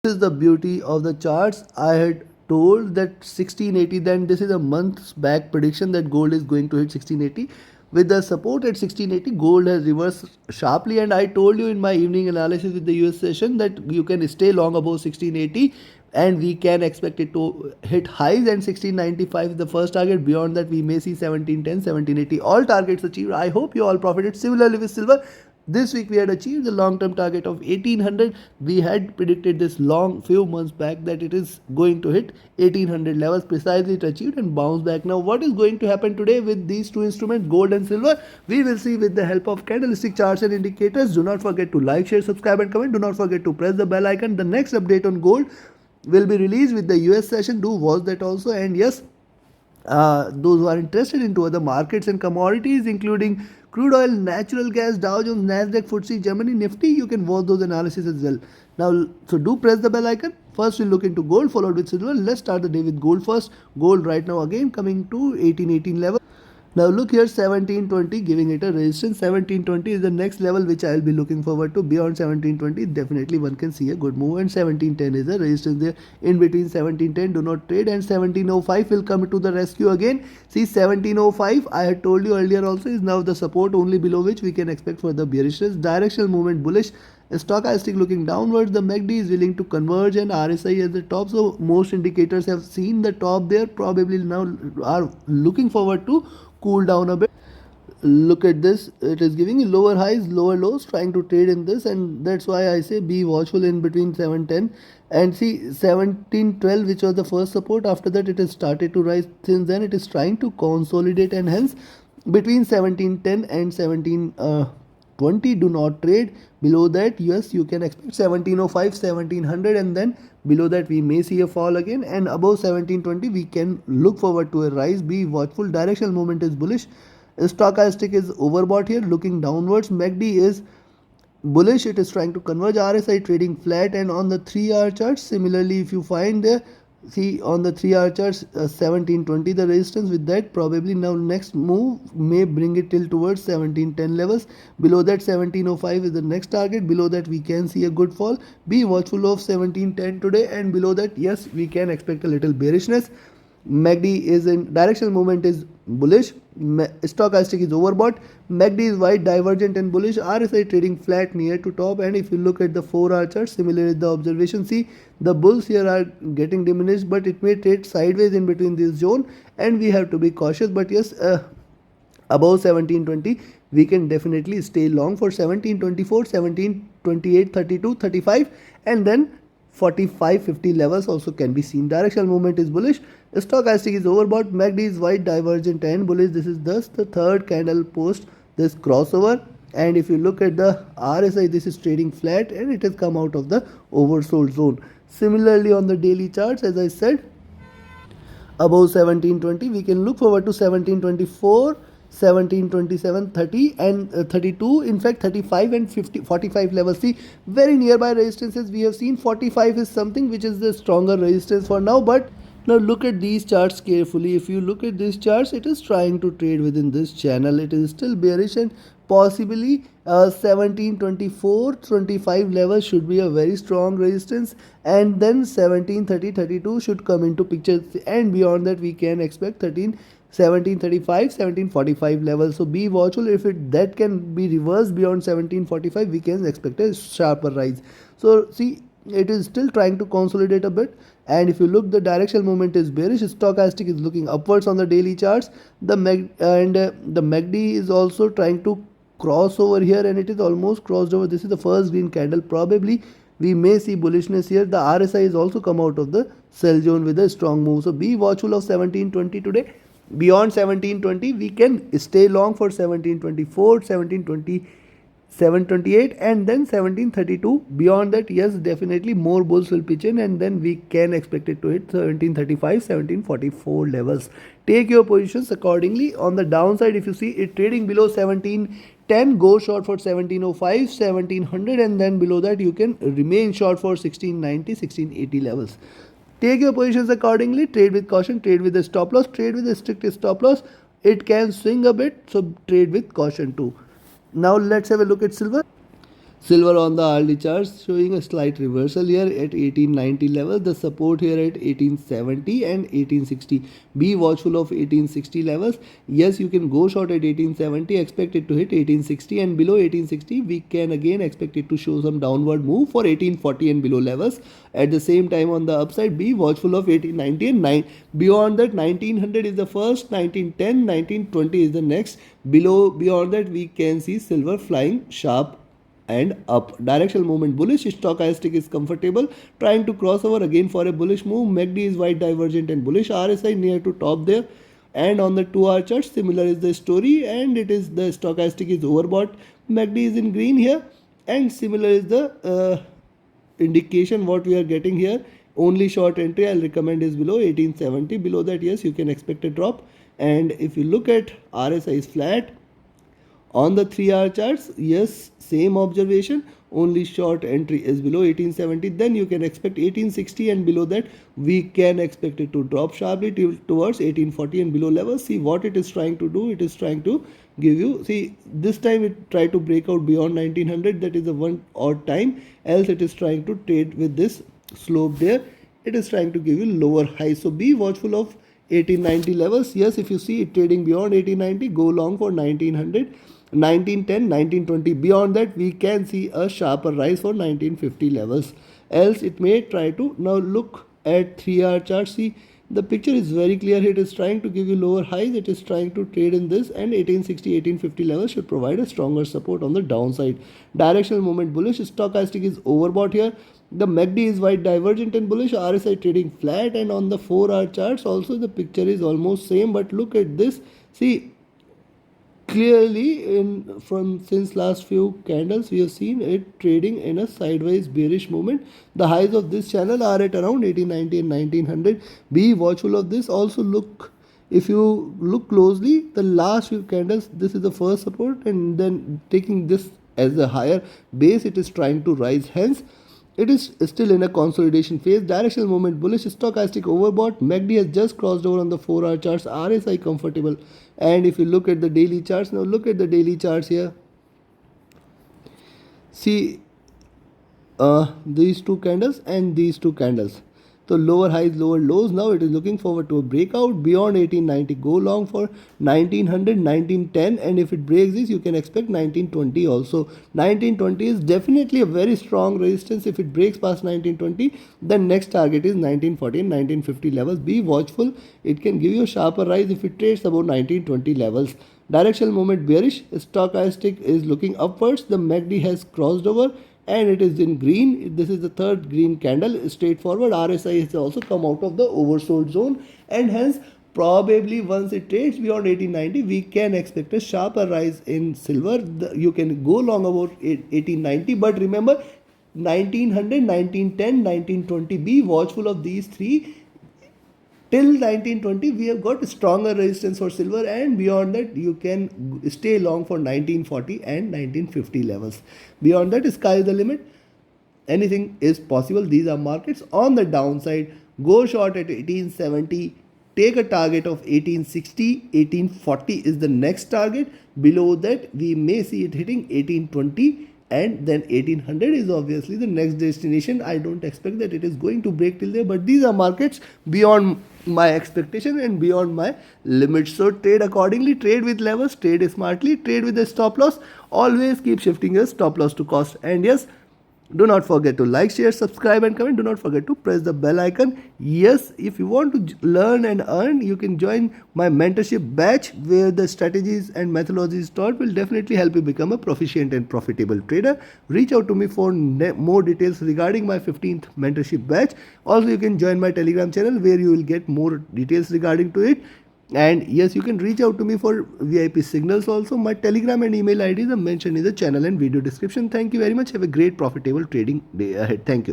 This is the beauty of the charts. I had told that 1680, then this is a month's back prediction that gold is going to hit 1680. With the support at 1680, gold has reversed sharply, and I told you in my evening analysis with the US session that you can stay long above 1680 and we can expect it to hit highs, and 1695 is the first target. Beyond that we may see 1710, 1780, all targets achieved. I hope you all profited. Similarly with silver, this week we had achieved the long-term target of 1800. We had predicted this long few months back that it is going to hit 1800 levels. Precisely it achieved and bounced back. Now what is going to happen today with these two instruments, gold and silver? We will see with the help of candlestick charts and indicators. Do not forget to like, share, subscribe and comment. Do not forget to press the bell icon. The next update on gold will be released with the US session. Do watch that also. And yes, those who are interested into other markets and commodities including crude oil, natural gas, Dow Jones, Nasdaq, FTSE, Germany, Nifty, you can watch those analysis as well. Now, so do press the bell icon. First we'll look into gold followed with silver. Let's start the day with gold first. Gold right now again coming to 1818 level. Now look here, 1720 giving it a resistance. 1720 is the next level which I will be looking forward to. Beyond 1720 definitely one can see a good move, and 1710 is a resistance there. In between 1710 do not trade, and 1705 will come to the rescue again. See, 1705 I had told you earlier also is now the support only below which we can expect further bearishness. Directional movement bullish. Stochastic looking downwards. The MACD is willing to converge and RSI at the top. So most indicators have seen the top there. Probably now are looking forward to cool down a bit. Look at this, it is giving lower highs, lower lows, trying to trade in this, and that's why I say be watchful in between 710 and see 1712, which was the first support. After that it has started to rise. Since then it is trying to consolidate, and hence between 1710 and 1720 do not trade. Below that, yes, you can expect 1705, 1700, and then below that we may see a fall again, and above 1720 we can look forward to a rise. Be watchful. Directional movement is bullish. Stochastic is overbought here, looking downwards. MACD is bullish, it is trying to converge. RSI trading flat, and on the 3-hour chart similarly, if you find there, see on the 3-hour charts 1720 the resistance. With that probably now next move may bring it till towards 1710 levels. Below that 1705 is the next target. Below that we can see a good fall. Be watchful of 1710 today, and below that yes we can expect a little bearishness. MACD is in directional movement is bullish. Stochastic is overbought. MACD is wide, divergent and bullish. RSI trading flat near to top, and if you look at the 4-hour chart, similarly the observation, see the bulls here are getting diminished, but it may trade sideways in between this zone, and we have to be cautious. But yes, above 1720 we can definitely stay long for 1724, 1728, 32, 35, and then 45-50 levels also can be seen. Directional movement is bullish. Stochastic is overbought. MACD is wide, divergent and bullish. This is thus the third candle post this crossover, and if you look at the RSI, this is trading flat and it has come out of the oversold zone. Similarly on the daily charts, as I said, above 1720 we can look forward to 1724, 1727, 30 and 32, in fact 35 and 50, 45 levels. See, very nearby resistances we have seen. 45 is something which is the stronger resistance for now, but now look at these charts carefully. If you look at these charts, it is trying to trade within this channel. It is still bearish, and possibly 1724, 25 levels should be a very strong resistance, and then 1730, 32 should come into picture, and beyond that we can expect 1735, 1745 levels. So be watchful. If that can be reversed beyond 1745, we can expect a sharper rise. So see, it is still trying to consolidate a bit, and if you look, the directional movement is bearish. Stochastic is looking upwards on the daily charts. The MACD is also trying to cross over here, and it is almost crossed over. This is the first green candle. Probably we may see bullishness here. The RSI has also come out of the sell zone with a strong move. So be watchful of 1720 today. Beyond 1720 we can stay long for 1724, 1720, 728, and then 1732. Beyond that, yes, definitely more bulls will pitch in, and then we can expect it to hit 1735, 1744 levels. Take your positions accordingly. On the downside, if you see it trading below 1710, go short for 1705, 1700, and then below that you can remain short for 1690, 1680 levels. Take your positions accordingly. Trade with caution, trade with a stop loss, trade with a strict stop loss. It can swing a bit, so trade with caution too. Now let's have a look at silver. Silver on the hourly charts showing a slight reversal here at 1890 level. The support here at 1870 and 1860. Be watchful of 1860 levels. Yes, you can go short at 1870, expect it to hit 1860, and below 1860 we can again expect it to show some downward move for 1840 and below levels. At the same time, on the upside, be watchful of 1890 and 9. Beyond that, 1900 is the first, 1910, 1920 is the next. Beyond that, we can see silver flying sharp and up. Directional movement bullish. Stochastic is comfortable, trying to cross over again for a bullish move. MACD is wide divergent and bullish. RSI near to top there. And on the 2 hour chart, similar is the story, and it is the stochastic is overbought. MACD is in green here, and similar is the indication what we are getting here. Only short entry I'll recommend is below 1870. Below that, yes, you can expect a drop. And if you look at RSI is flat. On the 3 hour charts, yes, same observation, only short entry is below 1870. Then you can expect 1860, and below that we can expect it to drop sharply towards 1840 and below levels. See what it is trying to do. It is trying to give you, see, this time it tried to break out beyond 1900. That is the one odd time. Else it is trying to trade with this slope there. It is trying to give you lower highs. So be watchful of 1890 levels. Yes, if you see it trading beyond 1890, go long for 1900. 1910, 1920. Beyond that, we can see a sharper rise for 1950 levels. Else, it may try to. Now, look at 3 hour chart. See, the picture is very clear. It is trying to give you lower highs. It is trying to trade in this, and 1860, 1850 levels should provide a stronger support on the downside. Directional movement bullish. Stochastic is overbought here. The MACD is wide divergent and bullish. RSI trading flat, and on the 4 hour charts also the picture is almost same. But look at this. See, clearly from since last few candles we have seen it trading in a sideways bearish movement. The highs of this channel are at around 1890 and 1900. Be watchful of this. Also look, if you look closely, the last few candles, this is the first support, and then taking this as a higher base, it is trying to rise. Hence, it is still in a consolidation phase. Directional movement bullish. Stochastic overbought. MACD has just crossed over on the 4 hour charts. RSI comfortable. And if you look at the daily charts, now look at the daily charts here. See these two candles and these two candles. So lower highs, lower lows. Now it is looking forward to a breakout beyond 1890. Go long for 1900, 1910, and if it breaks this, you can expect 1920 also. 1920 is definitely a very strong resistance. If it breaks past 1920, then next target is 1940 and 1950 levels. Be watchful. It can give you a sharper rise if it trades above 1920 levels. Directional movement bearish. Stochastic is looking upwards. The MACD has crossed over, and it is in green. This is the third green candle. Straightforward. RSI has also come out of the oversold zone, and hence probably once it trades beyond 1890, we can expect a sharper rise in silver. You can go long about 1890, but remember 1900, 1910, 1920. Be watchful of these three. Till 1920, we have got stronger resistance for silver, and beyond that, you can stay long for 1940 and 1950 levels. Beyond that, sky is the limit. Anything is possible. These are markets on the downside. Go short at 1870. Take a target of 1860. 1840 is the next target. Below that, we may see it hitting 1820. And then 1800 is obviously the next destination. I don't expect that it is going to break till there, but these are markets beyond my expectation and beyond my limits. So trade accordingly, trade with levels, trade smartly, trade with a stop loss. Always keep shifting your stop loss to cost. And yes, do not forget to like, share, subscribe, and comment. Do not forget to press the bell icon. Yes, if you want to learn and earn, you can join my mentorship batch, where the strategies and methodologies taught will definitely help you become a proficient and profitable trader. Reach out to me for more details regarding my 15th mentorship batch. Also, you can join my Telegram channel, where you will get more details regarding to it. And yes, you can reach out to me for VIP signals also. My Telegram and email IDs are mentioned in the channel and video description. Thank you very much. Have a great profitable trading day ahead. Thank you.